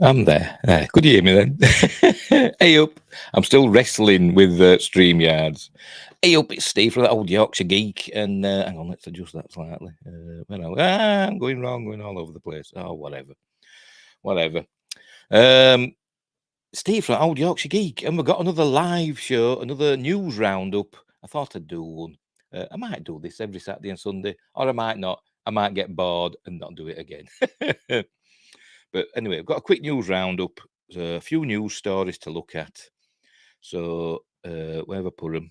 I'm there. Could you hear me then? Hey up. I'm still wrestling with StreamYards. Hey up, it's Steve from the old Yorkshire geek. And hang on, let's adjust that slightly. I'm going wrong, going all over the place. Oh, whatever. Steve from old Yorkshire geek, and we've got another live show, another news roundup. I thought I'd do one. I might do this every Saturday and Sunday, or I might not. I might get bored and not do it again. But anyway, I've got a quick news roundup. There's a few news stories to look at. So, where have I put them?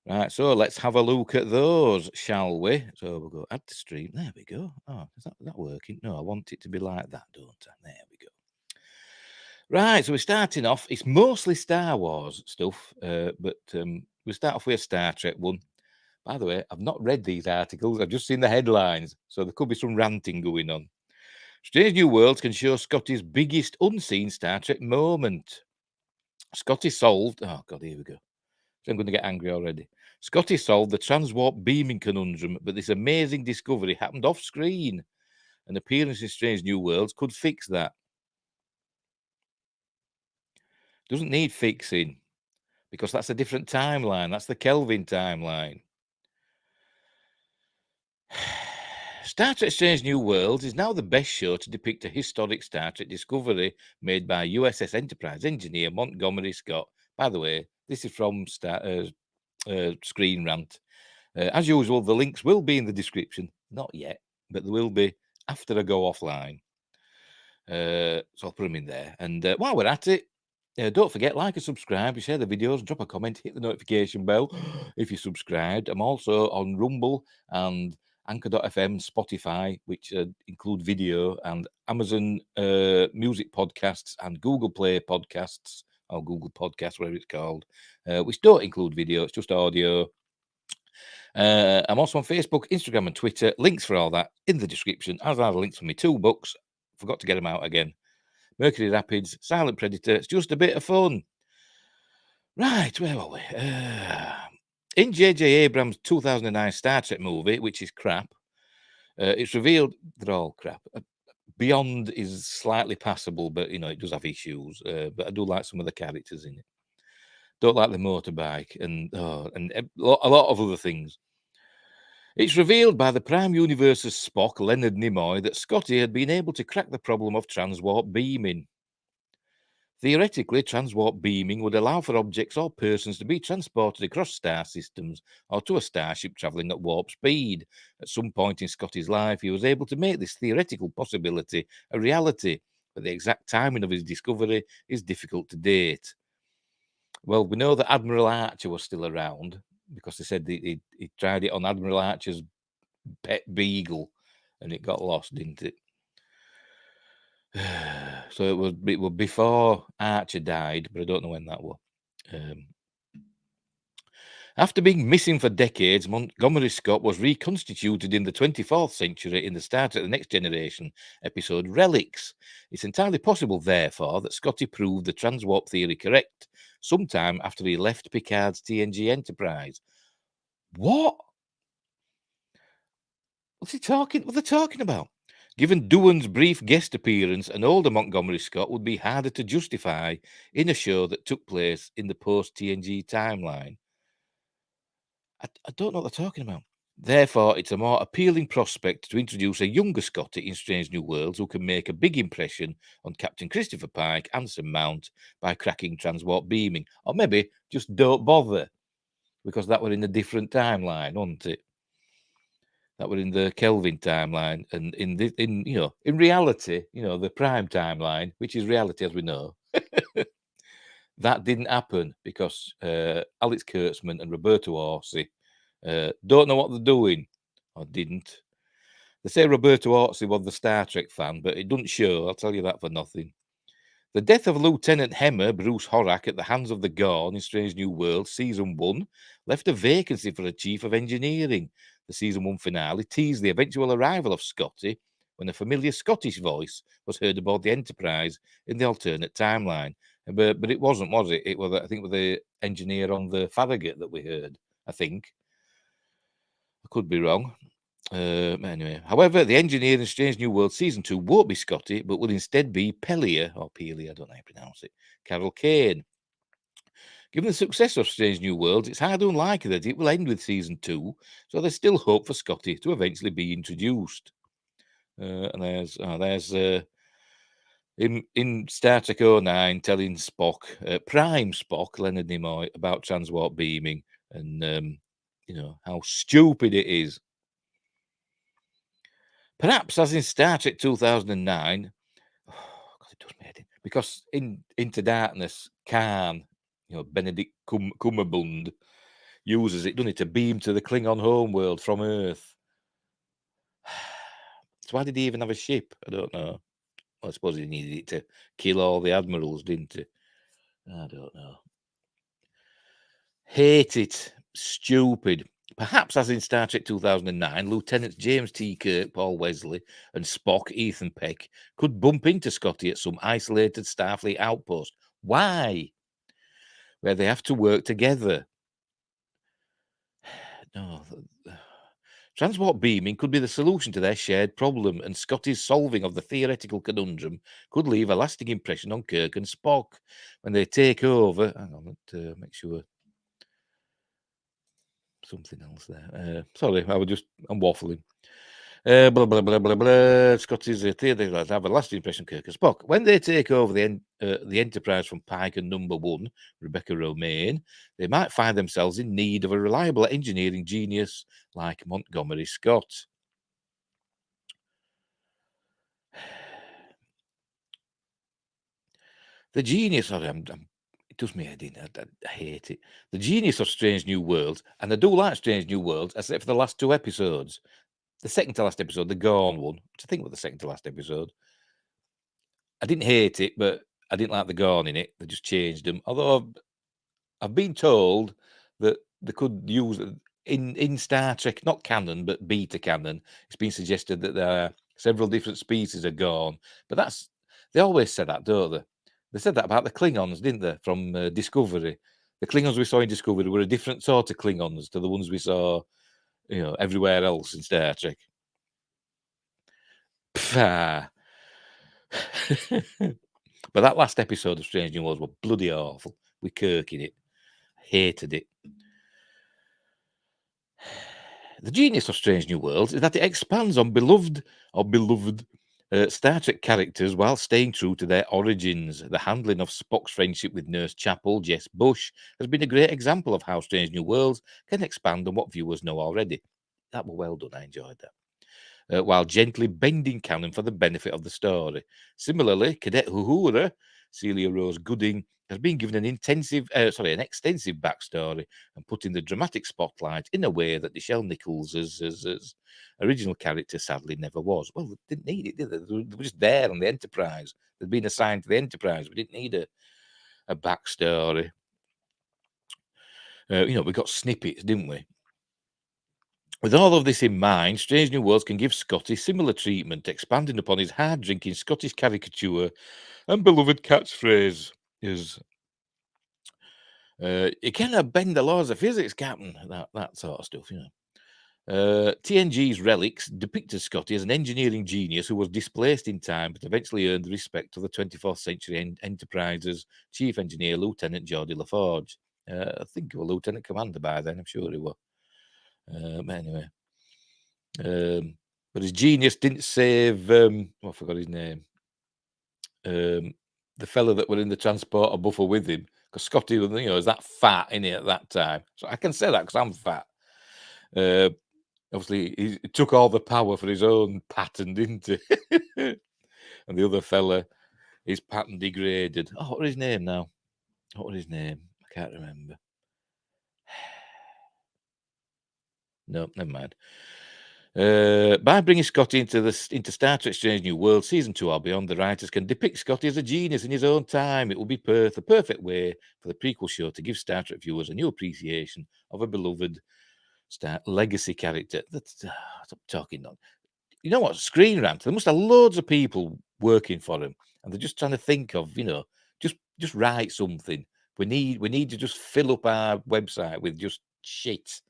Right, so let's have a look at those, shall we? So we'll go add to stream. There we go. Oh, is that working? No, I want it to be like that, don't I? There we go. Right, so we're starting off. It's mostly Star Wars stuff, but we start off with a Star Trek one. By the way, I've not read these articles. I've just seen the headlines, so there could be some ranting going on. Strange New Worlds can show Scotty's biggest unseen Star Trek moment. Scotty solved... Oh, God, here we go. I'm going to get angry already. Scotty solved the transwarp beaming conundrum, but this amazing discovery happened off-screen. An appearance in Strange New Worlds could fix that. Doesn't need fixing, because that's a different timeline. That's the Kelvin timeline. Star Trek Strange New Worlds is now the best show to depict a historic Star Trek discovery made by USS Enterprise engineer Montgomery Scott. By the way, this is from Screen Rant. As usual, the links will be in the description. Not yet, but there will be after I go offline. So I'll put them in there. And while we're at it, don't forget, like and subscribe, share the videos, drop a comment, hit the notification bell if you're subscribed. I'm also on Rumble and Anchor.fm, Spotify, which include video, and Amazon Music Podcasts and Google Play Podcasts, or Google Podcasts, whatever it's called, which don't include video, it's just audio. I'm also on Facebook, Instagram, and Twitter. Links for all that in the description, as are the links for my 2 books. Forgot to get them out again. Mercury Rapids, Silent Predator. It's just a bit of fun. Right, where are we? In J.J. Abrams' 2009 Star Trek movie, which is crap, it's revealed they're all crap. Beyond is slightly passable, but, it does have issues. But I do like some of the characters in it. Don't like the motorbike and a lot of other things. It's revealed by the Prime Universe's Spock, Leonard Nimoy, that Scotty had been able to crack the problem of transwarp beaming. Theoretically, transwarp beaming would allow for objects or persons to be transported across star systems or to a starship travelling at warp speed. At some point in Scotty's life, he was able to make this theoretical possibility a reality, but the exact timing of his discovery is difficult to date. Well, we know that Admiral Archer was still around, because they said he tried it on Admiral Archer's pet beagle and it got lost, didn't it? So it was before Archer died, but I don't know when that was. After being missing for decades, Montgomery Scott was reconstituted in the 24th century in the Star Trek The Next Generation episode Relics. It's entirely possible, therefore, that Scotty proved the transwarp theory correct sometime after he left Picard's TNG Enterprise. What? What are they talking about? Given Doohan's brief guest appearance, an older Montgomery Scott would be harder to justify in a show that took place in the post-TNG timeline. I don't know what they're talking about. Therefore, it's a more appealing prospect to introduce a younger Scotty in Strange New Worlds who can make a big impression on Captain Christopher Pike, Anson Mount, by cracking transwarp beaming. Or maybe just don't bother, because that were in a different timeline, wasn't it? That were in the Kelvin timeline, and in reality, the Prime timeline, which is reality as we know, that didn't happen because Alex Kurtzman and Roberto Orsi don't know what they're doing, or didn't. They say Roberto Orsi was the Star Trek fan, but it doesn't show. I'll tell you that for nothing. The death of Lieutenant Hemmer, Bruce Horak, at the hands of the Gorn in Strange New Worlds Season 1 left a vacancy for a Chief of Engineering. The Season 1 finale teased the eventual arrival of Scotty when a familiar Scottish voice was heard aboard the Enterprise in the alternate timeline. But it wasn't, was it? It was, I think, with the engineer on the Farragut that we heard, I think. I could be wrong. Anyway, however, the engineer in Strange New World Season 2 won't be Scotty, but will instead be Pelia, or Pelia, I don't know how to pronounce it, Carol Kane. Given the success of Strange New Worlds, it's highly unlikely that it will end with Season 2, so there's still hope for Scotty to eventually be introduced. And there's in Star Trek 09 telling Spock, Prime Spock, Leonard Nimoy, about transwarp beaming and, how stupid it is. Perhaps, as in Star Trek 2009, oh, God, it does me head in. Because in Into Darkness, Khan, Benedict Cumberbund, uses it, doesn't it, to beam to the Klingon homeworld from Earth. So why did he even have a ship? I don't know. Well, I suppose he needed it to kill all the admirals, didn't he? I don't know. Hate it. Stupid. Perhaps, as in Star Trek 2009, Lieutenants James T. Kirk, Paul Wesley, and Spock, Ethan Peck, could bump into Scotty at some isolated Starfleet outpost. Why? Where they have to work together. No. Transport beaming could be the solution to their shared problem, and Scotty's solving of the theoretical conundrum could leave a lasting impression on Kirk and Spock when they take over. Hang on, make sure. Something else there. Sorry, I'm waffling. Blah blah blah blah blah. Scotty's theory have a lasting impression on Kirk and Spock when they take over the Enterprise from Pike and Number One, Rebecca Romaine. They might find themselves in need of a reliable engineering genius like Montgomery Scott. The genius of it does me head in. I hate it. The genius of Strange New Worlds, and I do like Strange New Worlds, except for the last two episodes. The second to last episode, the Gorn one, which I think was the second to last episode. I didn't hate it, but I didn't like the Gorn in it. They just changed them. Although I've been told that they could use in Star Trek, not canon, but beta canon. It's been suggested that there are several different species of Gorn, but they always say that, don't they? They said that about the Klingons, didn't they? From Discovery, the Klingons we saw in Discovery were a different sort of Klingons to the ones we saw, everywhere else in Star Trek. Pfah. But that last episode of Strange New Worlds was bloody awful. With Kirk in it. Hated it. The genius of Strange New Worlds is that it expands on beloved Star Trek characters while staying true to their origins. The handling of Spock's friendship with Nurse Chapel, Jess Bush, has been a great example of how Strange New Worlds can expand on what viewers know already. That was well done. I enjoyed that. While gently bending canon for the benefit of the story. Similarly, Cadet Uhura, Celia Rose Gooding, has been given an extensive backstory and put in the dramatic spotlight in a way that Nichelle Nichols' as original character sadly never was. Well, they didn't need it, did they? They were just there on the Enterprise. They'd been assigned to the Enterprise. We didn't need a backstory. We got snippets, didn't we? With all of this in mind, Strange New Worlds can give Scotty similar treatment, expanding upon his hard-drinking Scottish caricature and beloved catchphrase is, you cannot bend the laws of physics, Captain. That sort of stuff, TNG's relics depicted Scotty as an engineering genius who was displaced in time but eventually earned the respect of the 24th century Enterprise's chief engineer, Lieutenant Geordie LaForge. I think he was Lieutenant Commander by then, I'm sure he was. Anyway. But his genius didn't save, I forgot his name. The fella that were in the transporter buffer with him, because Scotty was, is that fat in it at that time. So I can say that because I'm fat. Obviously, he took all the power for his own pattern, didn't he? And the other fella, his pattern degraded. Oh, what was his name now? What was his name? I can't remember. No, never mind. By bringing Scotty into Star Trek Strange New World Season 2 or beyond, the writers can depict Scotty as a genius in his own time. It will be the perfect way for the prequel show to give Star Trek viewers a new appreciation of a beloved legacy character. Stop talking on. You know what? Screen Rant. There must have loads of people working for him, and they're just trying to think of, just write something. We need to just fill up our website with just shit.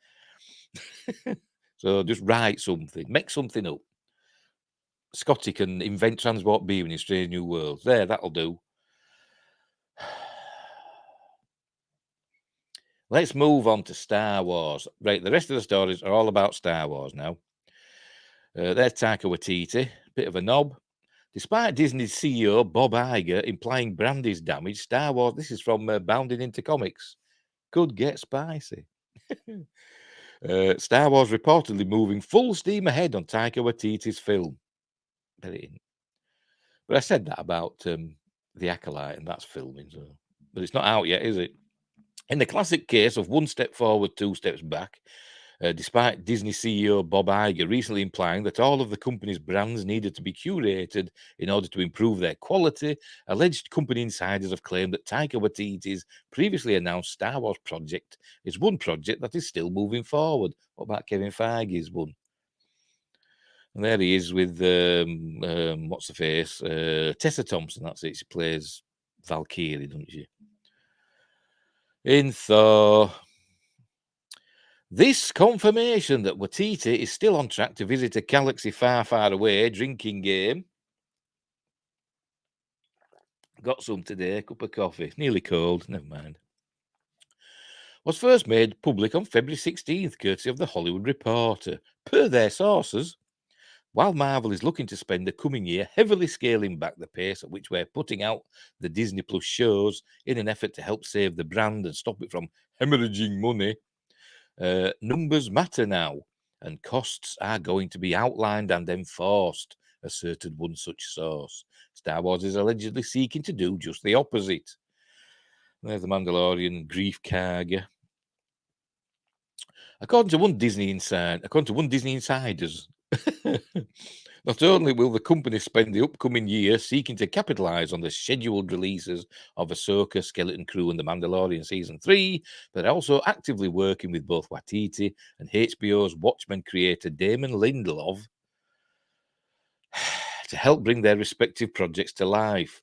So just write something, make something up. Scotty can invent transport beam in Strange New Worlds. There, that'll do. Let's move on to Star Wars. Right, the rest of the stories are all about Star Wars now. There's Taika Waititi, bit of a knob. Despite Disney's CEO Bob Iger implying brand is damaged, Star Wars, this is from Bounding into Comics, could get spicy. Star Wars reportedly moving full steam ahead on Taika Waititi's film. Bet it in. But I said that about The Acolyte, and that's filming. So. But it's not out yet, is it? In the classic case of one step forward, two steps back, despite Disney CEO Bob Iger recently implying that all of the company's brands needed to be curated in order to improve their quality, alleged company insiders have claimed that Taika Waititi's previously announced Star Wars project is one project that is still moving forward. What about Kevin Feige's one? And there he is with what's the face? Tessa Thompson. That's it. She plays Valkyrie, doesn't she? In Thor. This confirmation that Waititi is still on track to visit a galaxy far, far away drinking game. Got some today, cup of coffee. Nearly cold, never mind. Was first made public on February 16th, courtesy of the Hollywood Reporter. Per their sources, while Marvel is looking to spend the coming year heavily scaling back the pace at which we're putting out the Disney Plus shows in an effort to help save the brand and stop it from hemorrhaging money, numbers matter now, and costs are going to be outlined and enforced, asserted one such source. Star Wars is allegedly seeking to do just the opposite. There's the Mandalorian grief carga. According to one Disney insiders, not only will the company spend the upcoming year seeking to capitalize on the scheduled releases of Ahsoka, Skeleton Crew, and The Mandalorian Season 3, but they're also actively working with both Waititi and HBO's Watchmen creator Damon Lindelof to help bring their respective projects to life.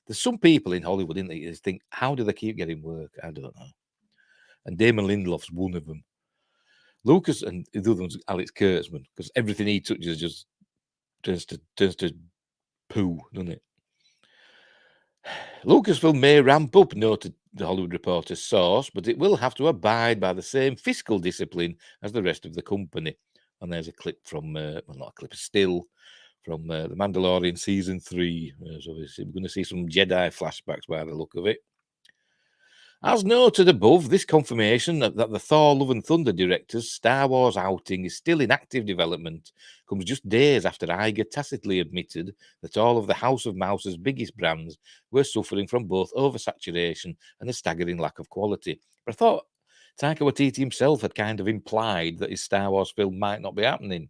There's some people in Hollywood, isn't there, that think, how do they keep getting work? I don't know. And Damon Lindelof's one of them. Lucas and the other one's Alex Kurtzman, because everything he touches just turns to poo, doesn't it? Lucasfilm may ramp up, noted the Hollywood Reporter's source, but it will have to abide by the same fiscal discipline as the rest of the company. And there's a clip from, well, not a clip, a still from The Mandalorian Season 3. So we're going to see some Jedi flashbacks by the look of it. As noted above, this confirmation that the Thor Love and Thunder director's Star Wars outing is still in active development comes just days after Iger tacitly admitted that all of the House of Mouse's biggest brands were suffering from both oversaturation and a staggering lack of quality. But I thought Taika Waititi himself had kind of implied that his Star Wars film might not be happening.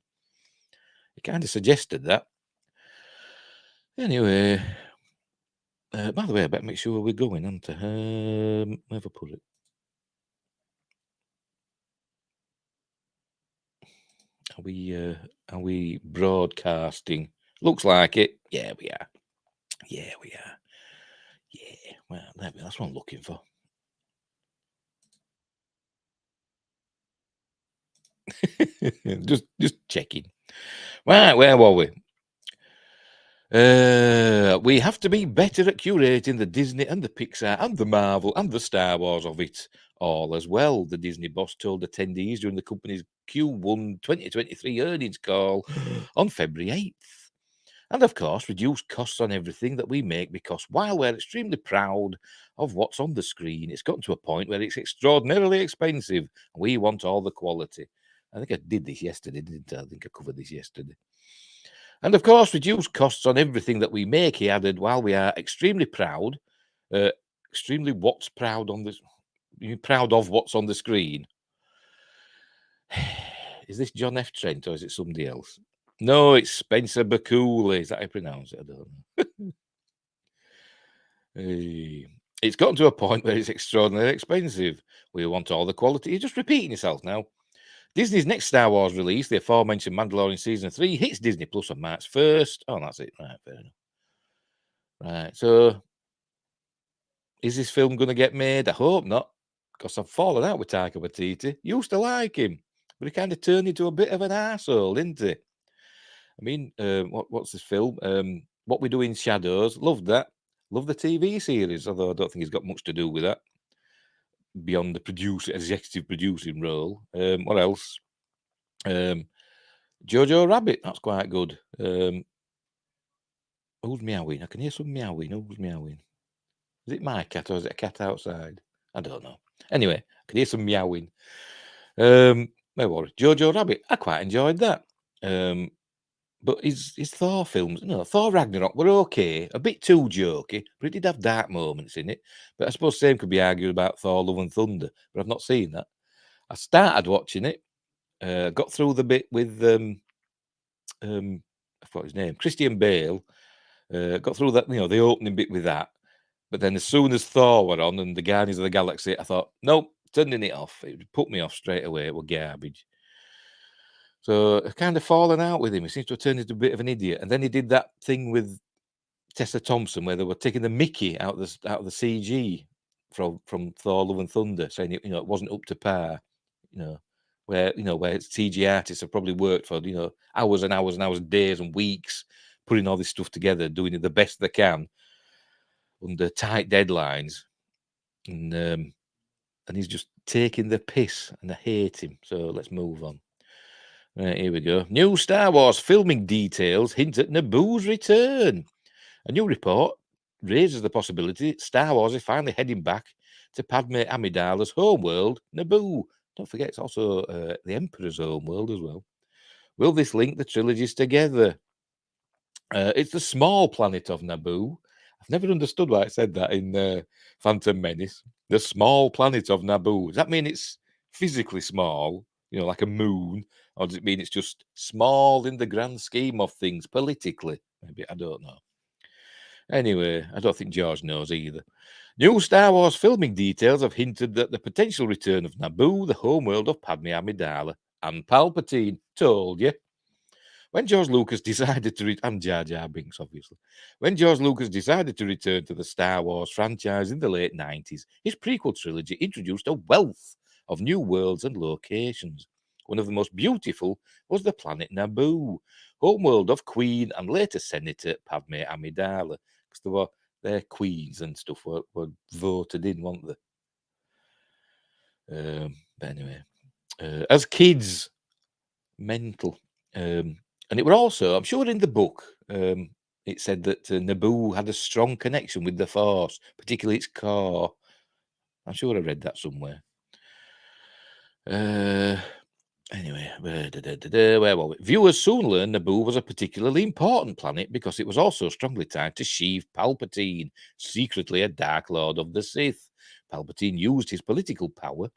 He kind of suggested that. Anyway, by the way, I better make sure we're going, aren't I? Where have I put it? Are we broadcasting? Looks like it. Yeah, we are. Yeah, we are. Yeah, well, that's what I'm looking for. just checking. Right, where were we? We have to be better at curating the Disney and the Pixar and the Marvel and the Star Wars of it all as well, the Disney boss told attendees during the company's Q1 2023 earnings call on February 8th. And of course, reduce costs on everything that we make, because while we're extremely proud of what's on the screen, it's gotten to a point where it's extraordinarily expensive. We want all the quality. I think I did this yesterday, didn't I? I think I covered this yesterday. And of course, reduce costs on everything that we make, he added, while we are extremely proud. Extremely what's proud on this? You're proud of what's on the screen? Is this John F. Trent or is it somebody else? No, it's Spencer Bakula. Is that how you pronounce it? I don't know. It's gotten to a point where it's extraordinarily expensive. We want all the quality. You're just repeating yourself now. Disney's next Star Wars release, the aforementioned Mandalorian Season 3, hits Disney Plus on March 1st. Oh, that's it. Right, fair enough. Right, so is this film going to get made? I hope not, because I've fallen out with Taika Waititi. Used to like him. but he kind of turned into a bit of an arsehole, didn't he? I mean, what's this film? What We Do in Shadows. Loved that. Love the TV series, although I don't think he's got much to do with that beyond the executive producing role. What else? Jojo Rabbit. That's quite good. Who's meowing? I can hear some meowing. Who's meowing? Is it my cat or is it a cat outside? I don't know. Anyway, I can hear some meowing. Where was it? Jojo Rabbit. I quite enjoyed that. But his Thor films, Thor Ragnarok were okay, a bit too jokey, but it did have dark moments in it. But I suppose same could be argued about Thor Love and Thunder, but I've not seen that. I started watching it, got through the bit with I forgot his name, Christian Bale. Got through that, the opening bit with that. But then as soon as Thor were on and the Guardians of the Galaxy, I thought, nope, turning it off. It put me off straight away. It was garbage. So I've kind of fallen out with him. He seems to have turned into a bit of an idiot. And then he did that thing with Tessa Thompson where they were taking the Mickey out of the CG from Thor Love and Thunder, saying it wasn't up to par. Where CG artists have probably worked for hours and hours and hours, days and weeks, putting all this stuff together, doing it the best they can under tight deadlines, and he's just taking the piss, and I hate him. So let's move on. Right, here we go. New Star Wars filming details hint at Naboo's return. A new report raises the possibility Star Wars is finally heading back to Padme Amidala's homeworld, Naboo. Don't forget, it's also the Emperor's homeworld as well. Will this link the trilogies together? It's the small planet of Naboo. I've never understood why it said that in Phantom Menace. The small planet of Naboo. Does that mean it's physically small, like a moon? Or does it mean it's just small in the grand scheme of things politically? Maybe, I don't know. Anyway, I don't think George knows either. New Star Wars filming details have hinted that the potential return of Naboo, the homeworld of Padme Amidala, and Palpatine. Told you. When George Lucas decided to and Jar Jar Binks, obviously. When George Lucas decided to return to the Star Wars franchise in the late 90s, his prequel trilogy introduced a wealth of new worlds and locations. One of the most beautiful was the planet Naboo, homeworld of Queen and later Senator Padme Amidala, because their queens and stuff were voted in, weren't they? But anyway, as kids, mental. And it were also, I'm sure in the book, it said that Naboo had a strong connection with the Force, particularly its core. I'm sure I read that somewhere. Anyway, where were we? Viewers soon learned Naboo was a particularly important planet because it was also strongly tied to Sheev Palpatine, secretly a Dark Lord of the Sith. Palpatine used his political power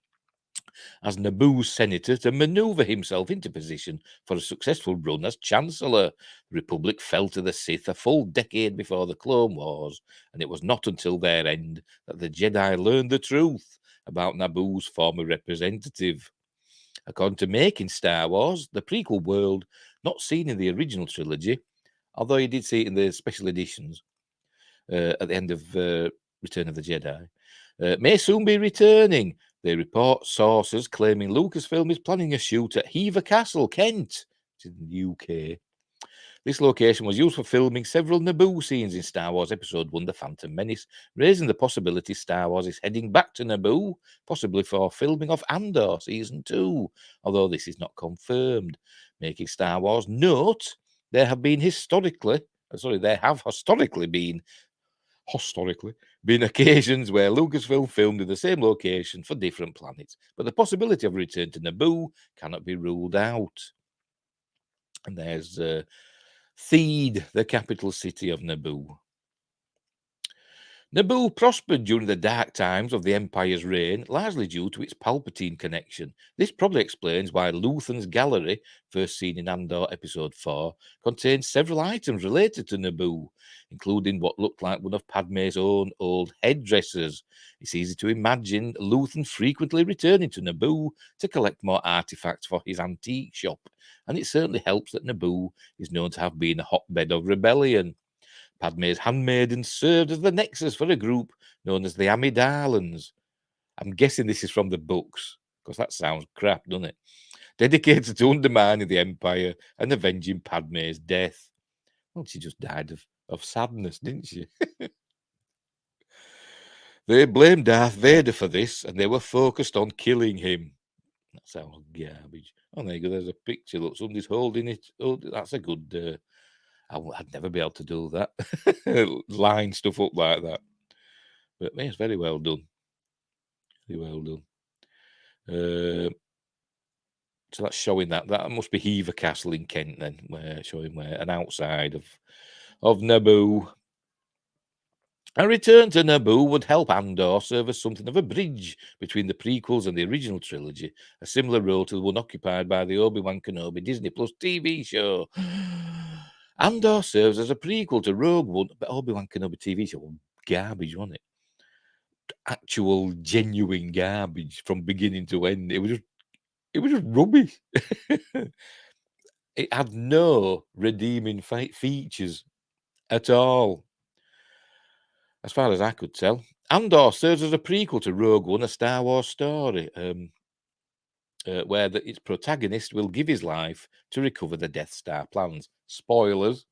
as Naboo's senator to maneuver himself into position for a successful run as Chancellor. The Republic fell to the Sith a full decade before the Clone Wars, and it was not until their end that the Jedi learned the truth about Naboo's former representative. According to Making Star Wars, the prequel world, not seen in the original trilogy, although you did see it in the special editions at the end of Return of the Jedi, may soon be returning. They report sources claiming Lucasfilm is planning a shoot at Hever Castle, Kent, in the UK. This location was used for filming several Naboo scenes in Star Wars Episode 1, The Phantom Menace, raising the possibility Star Wars is heading back to Naboo, possibly for filming of Andor Season 2, although this is not confirmed. Making Star Wars note, there have historically been occasions where Lucasfilm filmed in the same location for different planets, but the possibility of a return to Naboo cannot be ruled out. And there's Theed, the capital city of Naboo. Naboo prospered during the dark times of the Empire's reign, largely due to its Palpatine connection. This probably explains why Luthen's gallery, first seen in Andor Episode 4, contains several items related to Naboo, including what looked like one of Padme's own old headdresses. It's easy to imagine Luthen frequently returning to Naboo to collect more artifacts for his antique shop, and it certainly helps that Naboo is known to have been a hotbed of rebellion. Padme's handmaidens served as the nexus for a group known as the Amidalans. I'm guessing this is from the books, because that sounds crap, doesn't it? dedicated to undermining the Empire and avenging Padme's death. Well, she just died of sadness, didn't she? They blamed Darth Vader for this, and they were focused on killing him. That sounds garbage. Oh, there you go. There's a picture. Look, somebody's holding it. Oh, that's a good. I'd never be able to do that. Line stuff up like that. But yes, very well done. Very well done. So that's showing that must be Hever Castle in Kent then, showing where an outside of Naboo. A return to Naboo would help Andor serve as something of a bridge between the prequels and the original trilogy, a similar role to the one occupied by the Obi-Wan Kenobi Disney Plus TV show. Andor serves as a prequel to Rogue One, but Obi-Wan Kenobi TV show, garbage, wasn't it? Actual, genuine garbage from beginning to end. It was just rubbish. It had no redeeming features at all, as far as I could tell. Andor serves as a prequel to Rogue One, a Star Wars story, where its protagonist will give his life to recover the Death Star plans. Spoilers.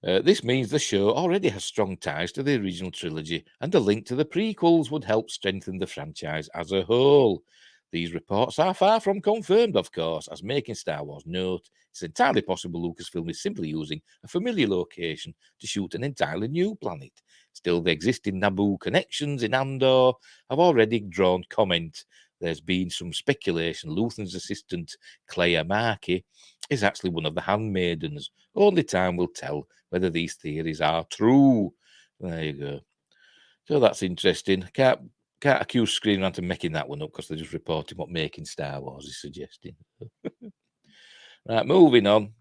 This means the show already has strong ties to the original trilogy, and a link to the prequels would help strengthen the franchise as a whole. These reports are far from confirmed, of course, as Making Star Wars note, it's entirely possible Lucasfilm is simply using a familiar location to shoot an entirely new planet. Still, the existing Naboo connections in Andor have already drawn comment. There's been some speculation Luthen's assistant, Clea Markey, is actually one of the handmaidens. Only time will tell whether these theories are true. There you go. So that's interesting. Can't accuse Screen Rant of making that one up because they're just reporting what Making Star Wars is suggesting. Right, moving on.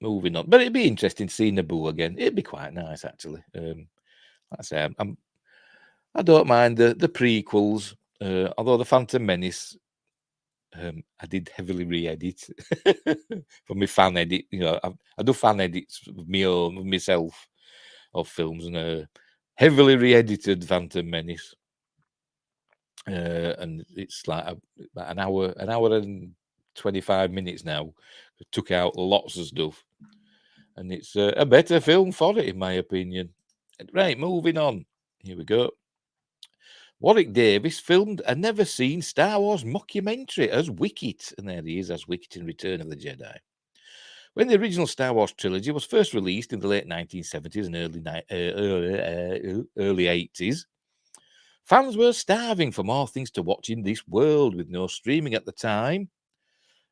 But it'd be interesting to see Naboo again. It'd be quite nice, actually. Like I say, I don't mind the prequels, although the Phantom Menace, I did heavily re-edit for my fan edit. You know, I do fan edits of me own, of myself, of films, and heavily re-edited Phantom Menace. And it's like about an hour and 25 minutes now. I took out lots of stuff, and it's a better film for it, in my opinion. Right, moving on. Here we go. Warwick Davis filmed a never-seen Star Wars mockumentary as Wicket, and there he is as Wicket in Return of the Jedi. When the original Star Wars trilogy was first released in the late 1970s and early 80s, fans were starving for more things to watch in this world with no streaming at the time.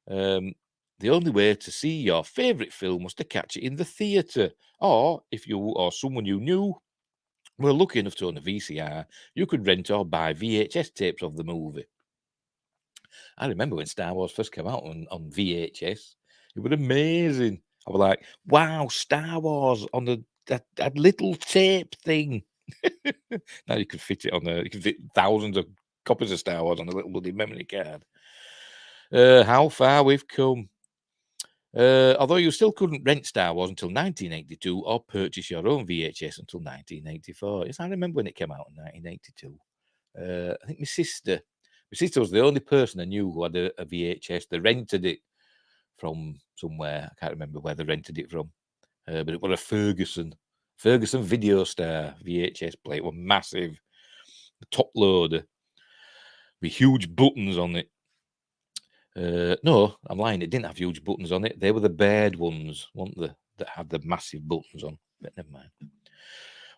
The only way to see your favourite film was to catch it in the theatre, or if you or someone you knew were lucky enough to own a VCR, you could rent or buy VHS tapes of the movie. I remember when Star Wars first came out on VHS. It was amazing. I was like, wow, Star Wars on that little tape thing. Now you could fit it on you could fit thousands of copies of Star Wars on a little bloody memory card. How far we've come. Although you still couldn't rent Star Wars until 1982 or purchase your own VHS until 1984. Yes, I remember when it came out in 1982. I think my sister was the only person I knew who had a VHS. They rented it from somewhere. I can't remember where they rented it from, but it was a Ferguson Video Star VHS player. It was massive, top loader with huge buttons on it. No, I'm lying. It didn't have huge buttons on it. They were the Baird ones, weren't they? That had the massive buttons on. But never mind.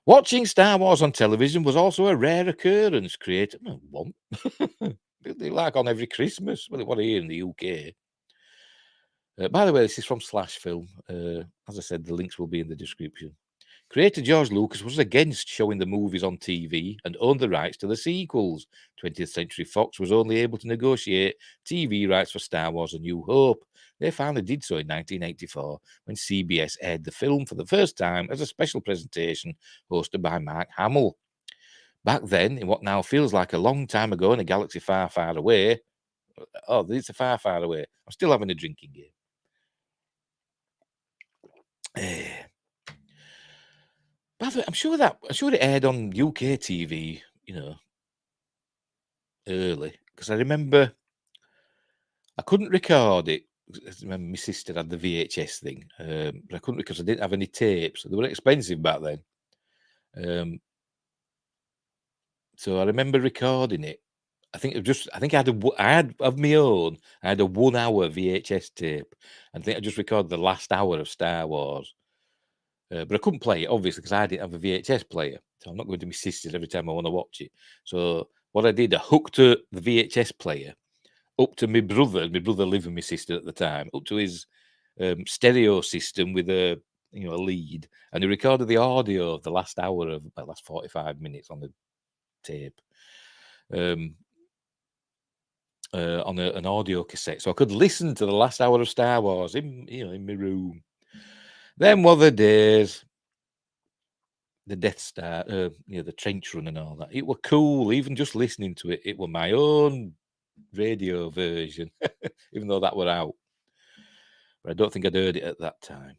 Watching Star Wars on television was also a rare occurrence. Created, one. They like on every Christmas. Well, it was here in the UK. By the way, this is from Slash Film. As I said, the links will be in the description. Creator George Lucas was against showing the movies on TV and owned the rights to the sequels. 20th Century Fox was only able to negotiate TV rights for Star Wars: A New Hope. They finally did so in 1984 when CBS aired the film for the first time as a special presentation hosted by Mark Hamill. Back then, in what now feels like a long time ago in a galaxy far, far away. Oh, it's a far, far away. I'm still having a drinking game. By the way, I'm sure it aired on UK TV, early, because I remember I couldn't record it. My sister had the VHS thing, but I couldn't because I didn't have any tapes. They were expensive back then. So I remember recording it. I think I had of my own. I had a 1 hour VHS tape. And I think I just recorded the last hour of Star Wars. But I couldn't play it obviously because I didn't have a VHS player. So I'm not going to my sister's every time I want to watch it. So what I did, I hooked the VHS player up to my brother. My brother lived with my sister at the time. Up to his stereo system with a lead, and he recorded the audio of the last hour of the last 45 minutes on the tape. On an audio cassette, so I could listen to the last hour of Star Wars in my room. Then were the days, the Death Star, the trench run and all that. It were cool, even just listening to it. It were my own radio version, even though that were out. But I don't think I'd heard it at that time.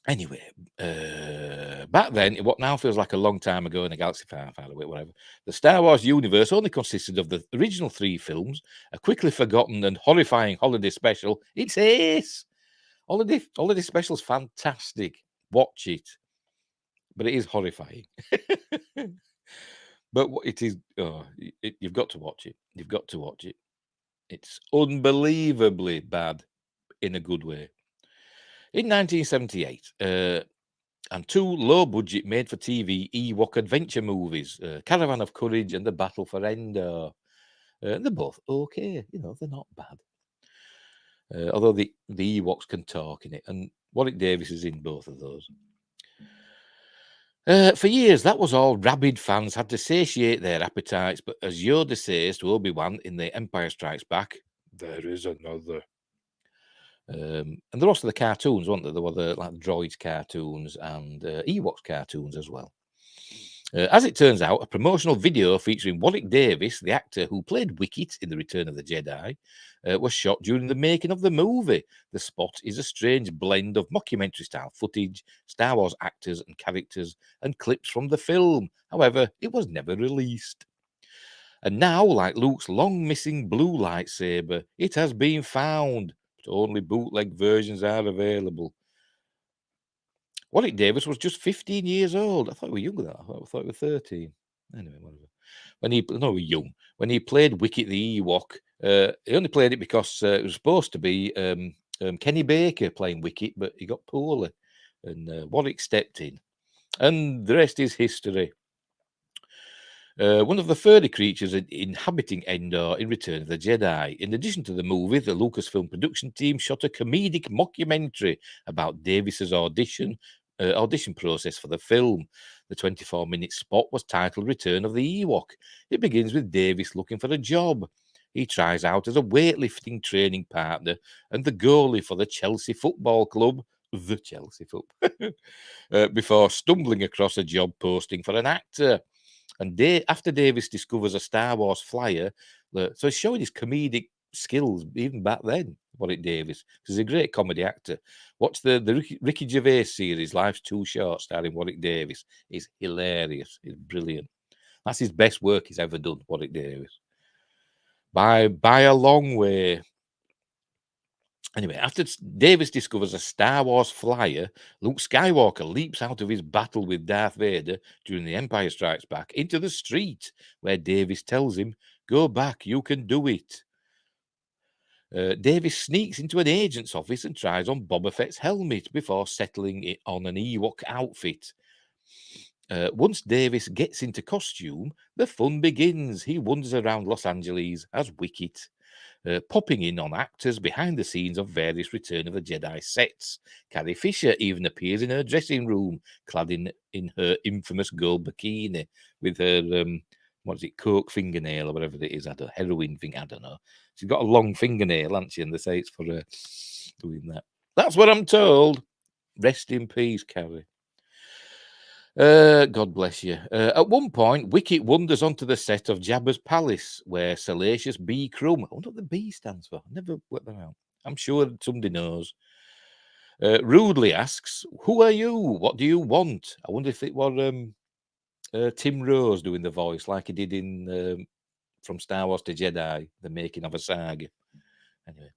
Anyway, back then, what now feels like a long time ago in a galaxy far, far away, whatever, the Star Wars universe only consisted of the original 3 films, a quickly forgotten and horrifying holiday special. It's ace! Holiday special's fantastic. Watch it. But it is horrifying. But it is, you've got to watch it. You've got to watch it. It's unbelievably bad in a good way. In 1978, and 2 low-budget made-for-TV Ewok adventure movies, Caravan of Courage and The Battle for Endor. They're both okay, they're not bad. Although the Ewoks can talk in it, and Warwick Davis is in both of those. For years, that was all rabid fans had to satiate their appetites, but as Yoda says to Obi-Wan in The Empire Strikes Back, there is another. And there were also the cartoons, weren't there? There were the droids cartoons and Ewoks cartoons as well. As it turns out, a promotional video featuring Warwick Davis, the actor who played Wicket in The Return of the Jedi, was shot during the making of the movie. The spot is a strange blend of mockumentary-style footage, Star Wars actors and characters, and clips from the film. However, it was never released. And now, like Luke's long-missing blue lightsaber, it has been found, but only bootleg versions are available. Warwick Davis was just 15 years old. I thought we were younger than that. I thought we were 13. Anyway, whatever. We were young. When he played Wicket the Ewok, he only played it because it was supposed to be Kenny Baker playing Wicket, but he got poorly. And Warwick stepped in. And the rest is history. One of the furry creatures inhabiting Endor in Return of the Jedi. In addition to the movie, the Lucasfilm production team shot a comedic mockumentary about Davis's audition process for the film. The 24-minute spot was titled Return of the Ewok. It begins with Davis looking for a job. He tries out as a weightlifting training partner and the goalie for the Chelsea Football Club, the Chelsea Football, before stumbling across a job posting for an actor. And after Davis discovers a Star Wars flyer, so he's showing his comedic skills even back then, Warwick Davis, because he's a great comedy actor. Watch the Ricky Gervais series, Life's Too Short, starring Warwick Davis. It's hilarious. It's brilliant. That's his best work he's ever done, Warwick Davis. By a long way. Anyway, after Davis discovers a Star Wars flyer, Luke Skywalker leaps out of his battle with Darth Vader during The Empire Strikes Back into the street, where Davis tells him, "Go back, you can do it." Davis sneaks into an agent's office and tries on Boba Fett's helmet before settling it on an Ewok outfit. Once Davis gets into costume, the fun begins. He wanders around Los Angeles as Wicket, popping in on actors behind the scenes of various Return of the Jedi sets. Carrie Fisher even appears in her dressing room, clad in her infamous gold bikini with her, coke fingernail or whatever it is, heroin thing, I don't know. She's got a long fingernail, hasn't she? And they say it's for doing that. That's what I'm told. Rest in peace, Carrie. God bless you. At one point, Wicket wanders onto the set of Jabba's palace, where Salacious B. Crumb, I wonder what the B stands for. I never worked that out. I'm sure somebody knows. Rudely asks, "Who are you? What do you want?" I wonder if it was Tim Rose doing the voice, like he did in From Star Wars to Jedi, the making of a saga. Anyway,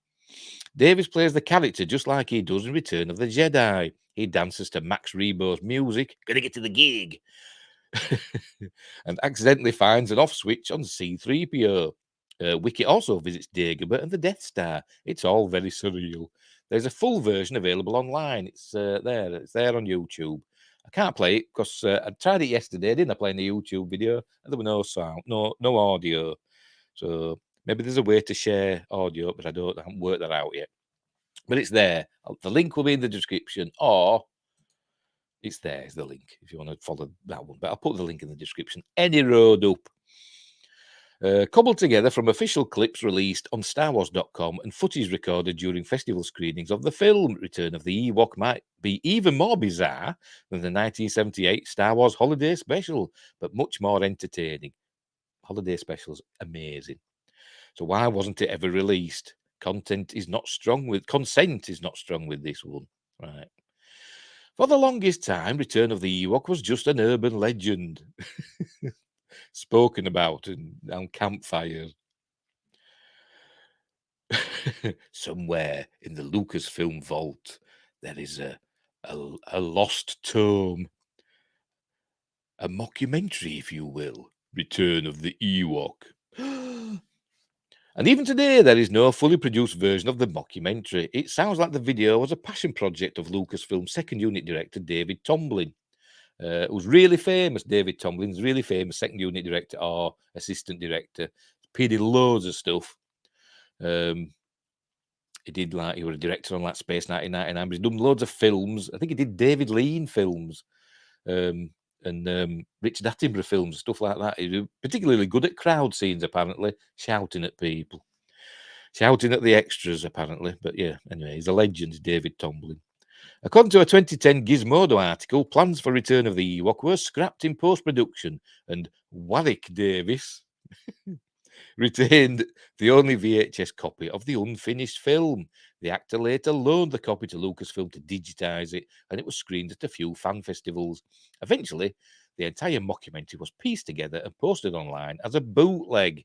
Davis plays the character just like he does in Return of the Jedi. He dances to Max Rebo's music, "Gonna get to the gig," and accidentally finds an off switch on C-3PO. Wiki also visits Dagobah and the Death Star. It's all very surreal. There's a full version available online. It's there. It's there on YouTube. I can't play it because I tried it yesterday, didn't I? Playing the YouTube video, and there was no sound, no audio. So maybe there's a way to share audio, but I haven't worked that out yet. But it's there. The link will be in the description, or it's there. Is the link if you want to follow that one. But I'll put the link in the description. Any road up. Cobbled together from official clips released on StarWars.com and footage recorded during festival screenings of the film, Return of the Ewok might be even more bizarre than the 1978 Star Wars Holiday Special, but much more entertaining. Holiday Special's amazing. So why wasn't it ever released? Consent is not strong with this one. Right. For the longest time, Return of the Ewok was just an urban legend. Spoken about on campfires. Somewhere in the Lucasfilm vault, there is a lost tome, a mockumentary, if you will, Return of the Ewok. And even today, there is no fully produced version of the mockumentary. It sounds like the video was a passion project of Lucasfilm's second unit director, David Tomblin. Who's really famous. David Tomblin's really famous second unit director or assistant director. He did loads of stuff. He was a director on Space 1999, but he's done loads of films. I think he did David Lean films and Richard Attenborough films, stuff like that. He's particularly good at crowd scenes, apparently, shouting at people, shouting at the extras, apparently. But yeah, anyway, he's a legend, David Tomblin. According to a 2010 Gizmodo article, plans for Return of the Ewok were scrapped in post-production, and Warwick Davis retained the only VHS copy of the unfinished film. The actor later loaned the copy to Lucasfilm to digitize it, and it was screened at a few fan festivals. Eventually, the entire mockumentary was pieced together and posted online as a bootleg.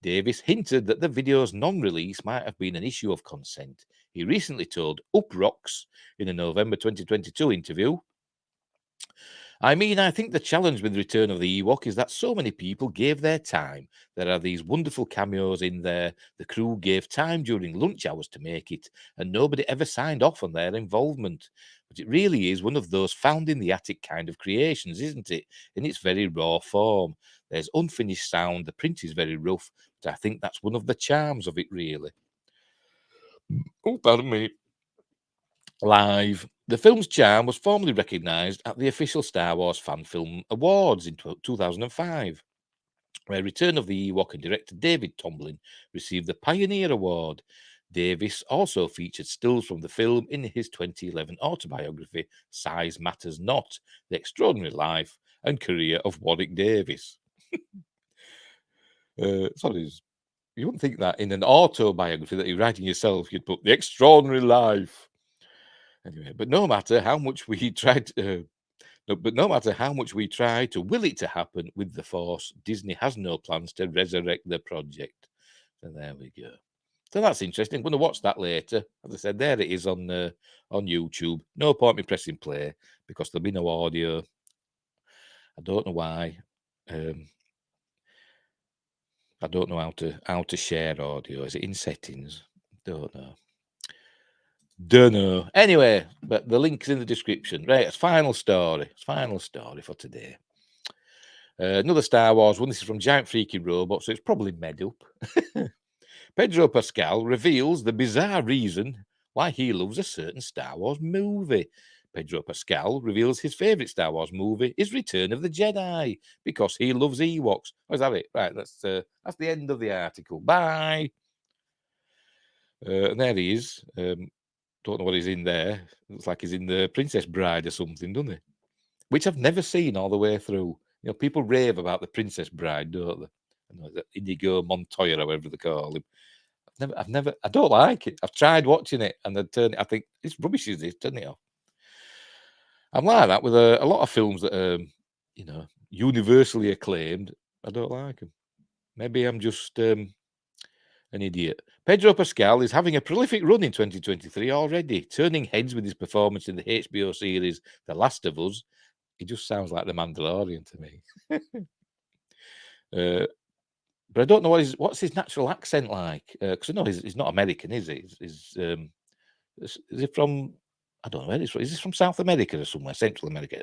Davis hinted that the video's non-release might have been an issue of consent. He recently told Up Rocks in a November 2022 interview, I mean, I think the challenge with Return of the Ewok is that so many people gave their time. There are these wonderful cameos in there. The crew gave time during lunch hours to make it, and nobody ever signed off on their involvement. But it really is one of those found in the attic kind of creations, isn't it? In its very raw form. There's unfinished sound, the print is very rough, but I think that's one of the charms of it, really. Oh, pardon me. Live. The film's charm was formally recognised at the official Star Wars Fan Film Awards in 2005, where Return of the Ewok and director David Tomblin received the Pioneer Award. Davis also featured stills from the film in his 2011 autobiography, Size Matters Not, The Extraordinary Life and Career of Warwick Davis. Sorry, you wouldn't think that in an autobiography that you're writing yourself, you'd put The Extraordinary Life. Anyway, but no matter how much we tried, no matter how much we try to will it to happen with the Force, Disney has no plans to resurrect the project. So there we go. So that's interesting. I'm going to watch that later. As I said, there it is on YouTube. No point me pressing play because there'll be no audio. I don't know why. I don't know how to share audio. Is it in settings? Don't know. Dunno. Anyway, but the link's in the description. Right, it's final story. It's final story for today. Another Star Wars one. This is from Giant Freaky Robot, so it's probably made up. Pedro Pascal reveals the bizarre reason why he loves a certain Star Wars movie. Pedro Pascal reveals his favourite Star Wars movie is Return of the Jedi because he loves Ewoks. Oh, is that it? Right, that's the end of the article. Bye. And there he is. Don't know what he's in there. Looks like he's in the Princess Bride or something, doesn't he? Which I've never seen all the way through. You know, people rave about the Princess Bride, don't they? I know that Inigo Montoya, or whatever they call him. I don't like it. I've tried watching it and I think it's rubbish, is this? Turn it off. I'm like that with a lot of films that are, universally acclaimed. I don't like them. Maybe I'm just An idiot. Pedro Pascal is having a prolific run in 2023 already, turning heads with his performance in the HBO series The Last of Us. He just sounds like the Mandalorian to me. But I don't know what's his natural accent like. Because I know he's not American, is he? Is he from? I don't know where he's from. Is he from South America or somewhere, Central America?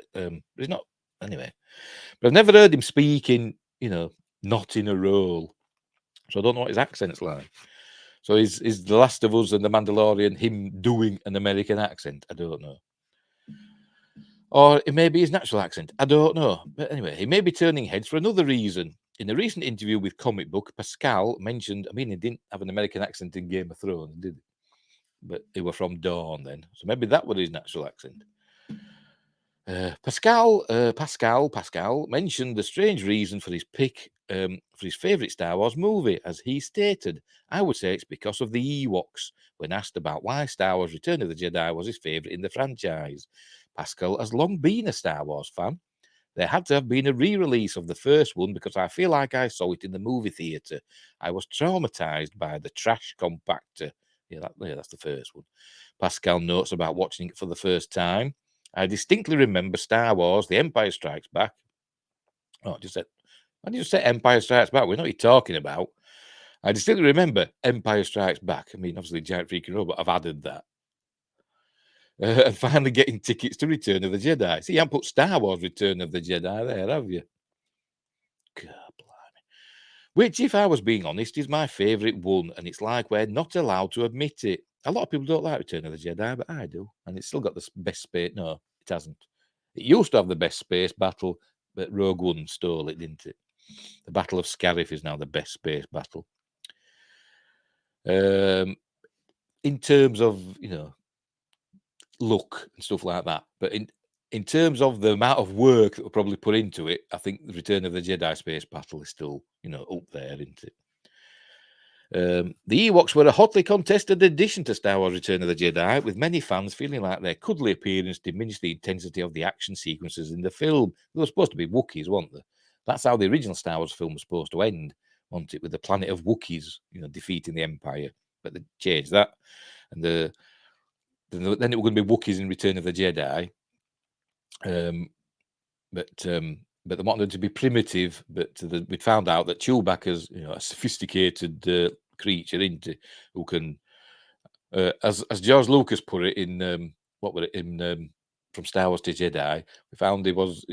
He's not. Anyway, but I've never heard him speaking. Not in a role. So I don't know what his accent's like. So is The Last of Us and The Mandalorian him doing an American accent? I don't know. Or it may be his natural accent. I don't know. But anyway, he may be turning heads for another reason. In a recent interview with Comic Book, Pascal mentioned, he didn't have an American accent in Game of Thrones, did he? But he were from Dawn then. So maybe that was his natural accent. Pascal mentioned the strange reason for his pick for his favourite Star Wars movie. As he stated, I would say it's because of the Ewoks. When asked about why Star Wars Return of the Jedi was his favourite in the franchise, Pascal has long been a Star Wars fan. There had to have been a re-release of the first one because I feel like I saw it in the movie theatre. I was traumatised by the trash compactor. Yeah, that's the first one. Pascal notes about watching it for the first time. I distinctly remember Star Wars, The Empire Strikes Back. Oh, I just said Empire Strikes Back. We know what you're talking about. I distinctly remember Empire Strikes Back. Obviously, Giant Freaking Robot, I've added that. And finally getting tickets to Return of the Jedi. See, you haven't put Star Wars Return of the Jedi there, have you? God, blimey. Which, if I was being honest, is my favourite one, and it's like we're not allowed to admit it. A lot of people don't like Return of the Jedi, but I do. And it's still got the best space. No, it hasn't. It used to have the best space battle, but Rogue One stole it, didn't it? The Battle of Scarif is now the best space battle. In terms of, look and stuff like that. But in terms of the amount of work that we'll probably put into it, I think the Return of the Jedi space battle is still, up there, isn't it? The Ewoks were a hotly contested addition to Star Wars Return of the Jedi, with many fans feeling like their cuddly appearance diminished the intensity of the action sequences in the film. They were supposed to be Wookiees, weren't they? That's how the original Star Wars film was supposed to end, wasn't it? With the planet of Wookiees, defeating the Empire. But they changed that. And then it were going to be Wookiees in Return of the Jedi. But they wanted to be primitive. But we found out that Chewbacca's, a sophisticated creature, isn't he? Who can, as George Lucas put it in from Star Wars to Jedi, we found he was,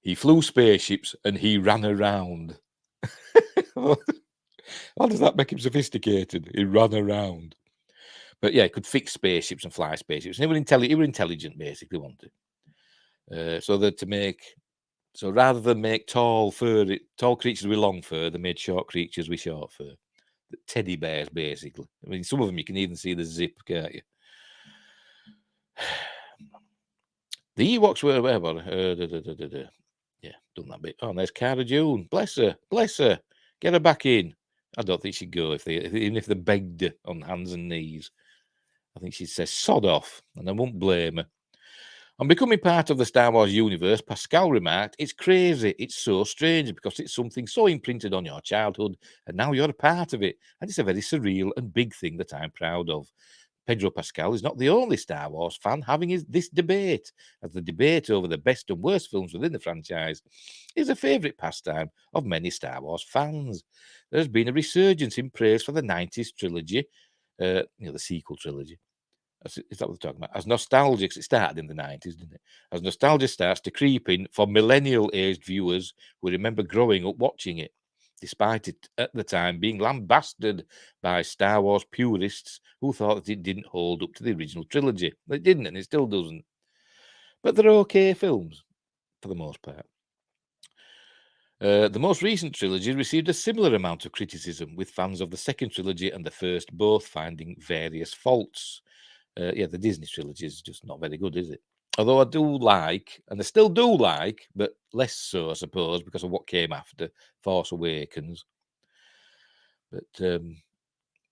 he flew spaceships and he ran around. How does that make him sophisticated? He ran around. But yeah, he could fix spaceships and fly spaceships. And he were intelligent, basically, wasn't it? So rather than make tall creatures with long fur, they made short creatures with short fur. Teddy bears, basically. Some of them you can even see the zip, can't you? The Ewoks were whatever. Yeah, done that bit. Oh, there's Cara Dune. Bless her. Get her back in. I don't think she'd go even if they begged her on hands and knees. I think she'd say sod off, and I won't blame her. On becoming part of the Star Wars universe, Pascal remarked, "It's crazy. It's so strange because it's something so imprinted on your childhood, and now you're a part of it. And it's a very surreal and big thing that I'm proud of." Pedro Pascal is not the only Star Wars fan having this debate, as the debate over the best and worst films within the franchise is a favourite pastime of many Star Wars fans. There has been a resurgence in praise for the 90s trilogy, the sequel trilogy. Is that what they're talking about? As nostalgia, 'cause it started in the 90s, didn't it? As nostalgia starts to creep in for millennial-aged viewers who remember growing up watching it, despite it at the time being lambasted by Star Wars purists who thought that it didn't hold up to the original trilogy. It didn't, and it still doesn't. But they're okay films, for the most part. The most recent trilogy received a similar amount of criticism, with fans of the second trilogy and the first both finding various faults. The Disney trilogy is just not very good, is it? Although I do like, and I still do like, but less so, I suppose, because of what came after Force Awakens. But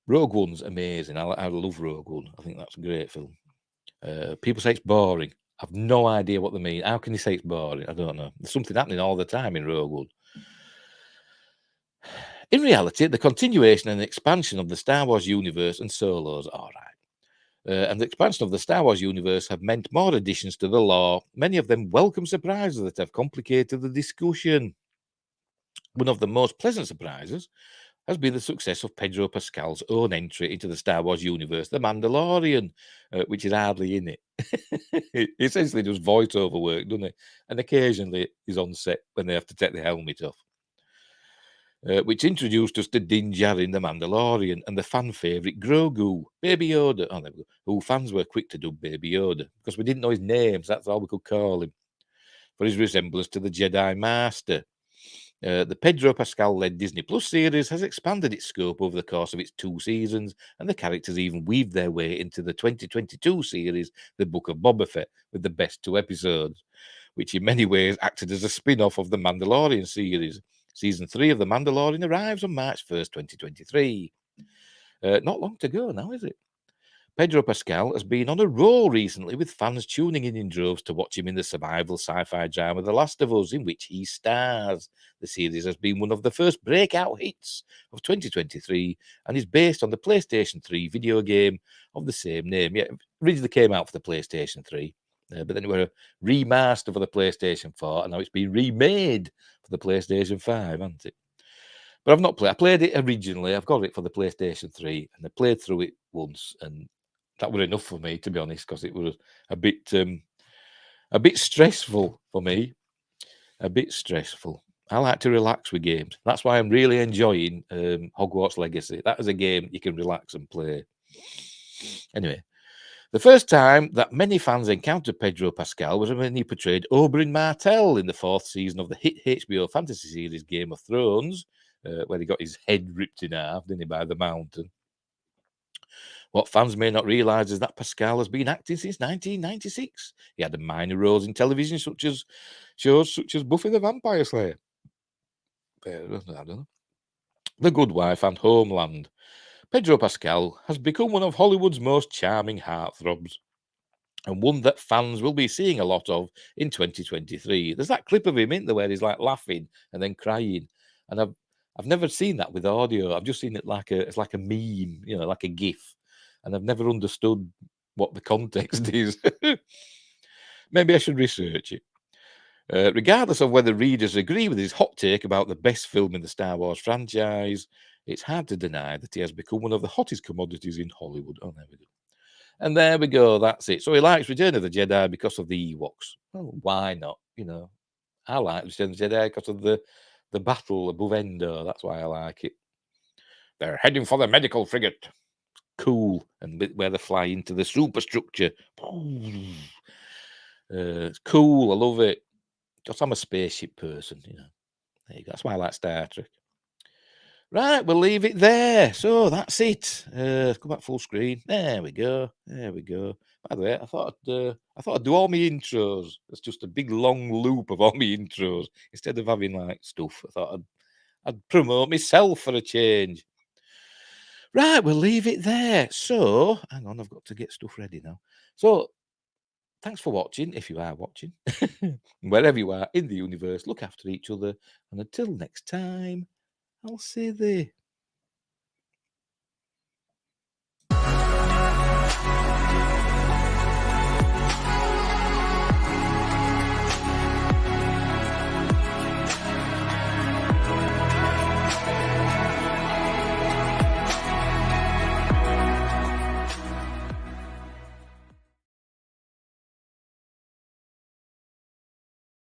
Rogue One's amazing. I love Rogue One. I think that's a great film. People say it's boring. I've no idea what they mean. How can you say it's boring? I don't know. There's something happening all the time in Rogue One. In reality, the continuation and expansion of the Star Wars universe and solos are all right. And the expansion of the Star Wars universe have meant more additions to the lore, many of them welcome surprises that have complicated the discussion. One of the most pleasant surprises has been the success of Pedro Pascal's own entry into the Star Wars universe, The Mandalorian, which is hardly in it. He essentially does voiceover work, doesn't he? And occasionally he's on set when they have to take the helmet off. Which introduced us to Din Djarin, the Mandalorian, and the fan favourite Grogu, Baby Yoda. Oh, there we go. Who fans were quick to dub Baby Yoda because we didn't know his name, so that's all we could call him, for his resemblance to the Jedi Master. The Pedro Pascal-led Disney Plus series has expanded its scope over the course of its 2 seasons, and the characters even weaved their way into the 2022 series, The Book of Boba Fett, with the best 2 episodes, which in many ways acted as a spin-off of the Mandalorian series. Season 3 of The Mandalorian arrives on March 1st, 2023. Not long to go now, is it? Pedro Pascal has been on a roll recently, with fans tuning in droves to watch him in the survival sci-fi drama The Last of Us, in which he stars. The series has been one of the first breakout hits of 2023 and is based on the PlayStation 3 video game of the same name. Yeah, originally came out for the PlayStation 3, but then it was remastered for the PlayStation 4, and now it's been remade for the PlayStation 5, hasn't it? But I've not played. I played it originally. I've got it for the PlayStation 3, and I played through it once, and that was enough for me, to be honest, because it was a bit stressful for me. A bit stressful. I like to relax with games. That's why I'm really enjoying Hogwarts Legacy. That is a game you can relax and play. Anyway, the first time that many fans encountered Pedro Pascal was when he portrayed Oberyn Martell in the 4th season of the hit HBO fantasy series Game of Thrones, where he got his head ripped in half, didn't he, by the mountain. What fans may not realise is that Pascal has been acting since 1996. He had a minor roles in television shows such as Buffy the Vampire Slayer, I don't know, The Good Wife, and Homeland. Pedro Pascal has become one of Hollywood's most charming heartthrobs, and one that fans will be seeing a lot of in 2023. There's that clip of him in there where he's like laughing and then crying, and I've never seen that with audio. I've just seen it it's like a meme, like a GIF, and I've never understood what the context is. Maybe I should research it. Regardless of whether readers agree with his hot take about the best film in the Star Wars franchise, it's hard to deny that he has become one of the hottest commodities in Hollywood. Oh, there we go. And there we go. That's it. So he likes Return of the Jedi because of the Ewoks. Well, why not? I like Return of the Jedi because of the battle above Endor. That's why I like it. They're heading for the medical frigate. Cool. And where they fly into the superstructure. It's cool. I love it. Because I'm a spaceship person, There you go. That's why I like Star Trek. Right, we'll leave it there. So that's it. Come back full screen. There we go. There we go. By the way, I thought I'd do all my intros. It's just a big long loop of all my intros instead of having like stuff. I thought I'd promote myself for a change. Right, we'll leave it there. So, hang on, I've got to get stuff ready now. So, thanks for watching, if you are watching. Wherever you are in the universe, look after each other. And until next time, I'll see thee.